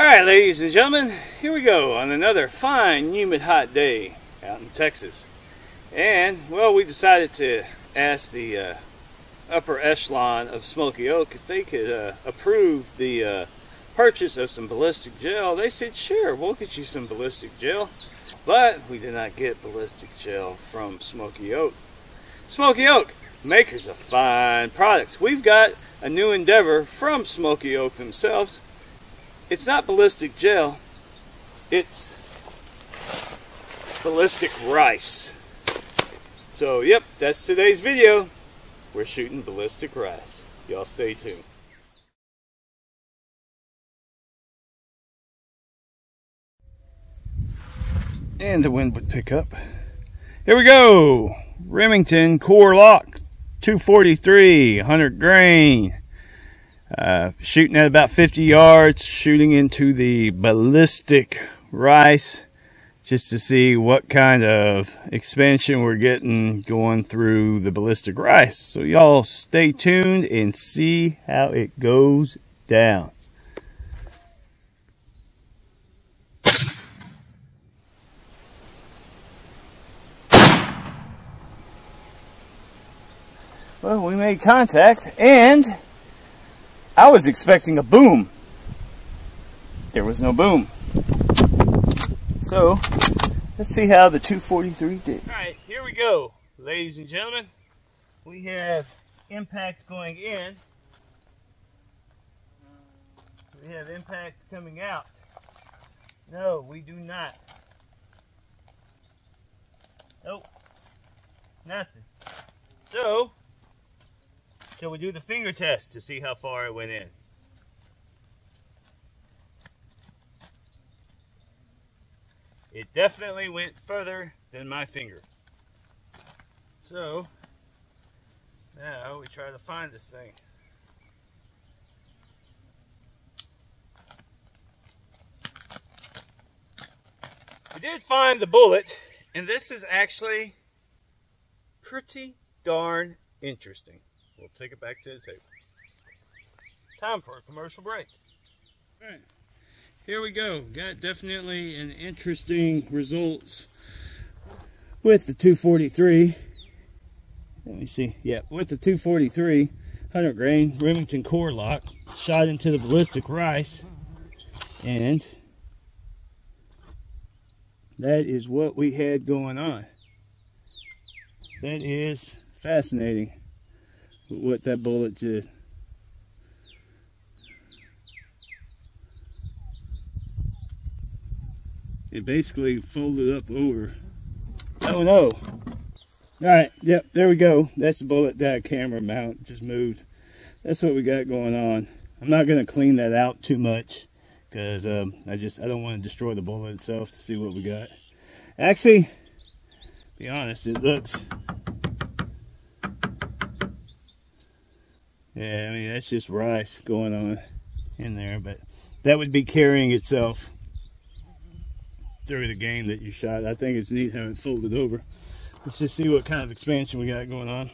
Alright, ladies and gentlemen, here we go on another fine, humid, hot day out in Texas. And, well, we decided to ask the upper echelon of Smoky Oak if they could approve the purchase of some ballistic gel. They said, sure, we'll get you some ballistic gel. But we did not get ballistic gel from Smoky Oak. Smoky Oak, makers of fine products. We've got a new endeavor from Smoky Oak themselves. It's not ballistic gel, it's ballistic rice. So, yep, that's today's video. We're shooting ballistic rice. Y'all stay tuned. And the wind would pick up. Here we go. Remington Core-Lokt 243, 100 grain. Shooting at about 50 yards, shooting into the ballistic rice just to see what kind of expansion we're getting going through the ballistic rice. So y'all stay tuned and see how it goes down. Well, we made contact and I was expecting a boom. There was no boom. So, let's see how the 243 did. Alright, here we go, ladies and gentlemen. We have impact going in. We have impact coming out. No, we do not. Nope. Nothing. So, shall we do the finger test to see how far it went in? It definitely went further than my finger. So, now we try to find this thing. We did find the bullet, and this is actually pretty darn interesting. We'll take it back to the table. Time for a commercial break. All right, here we go. Got definitely an interesting results with the 243. Let me see. Yeah, with the 243, 100 grain Remington Core-Lokt, shot into the ballistic rice, and that is what we had going on. That is fascinating. What that bullet did. It basically folded up over. Oh no. Alright, yep, there we go. That's the bullet that camera mount just moved. That's what we got going on. I'm not going to clean that out too much because I don't want to destroy the bullet itself to see what we got. Actually, to be honest, it looks, yeah, I mean, that's just rice going on in there, but that would be carrying itself through the game that you shot. I think it's neat how it folded over. Let's just see what kind of expansion we got going on.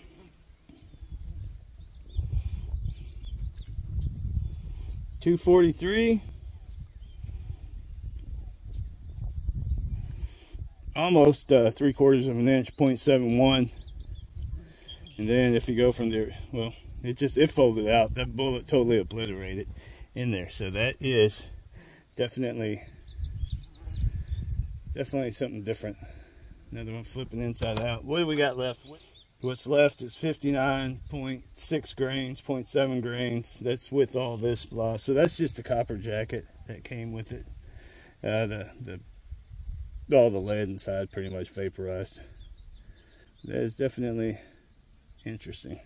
.243. Almost 3/4 of an inch, 0.71. And then if you go from there, well, it folded out. That bullet totally obliterated in there. So that is definitely something different. Another one flipping inside out. What do we got left? What's left is 59.6 grains, 0.7 grains. That's with all this blah. So that's just the copper jacket that came with it. All the lead inside pretty much vaporized. That is definitely interesting.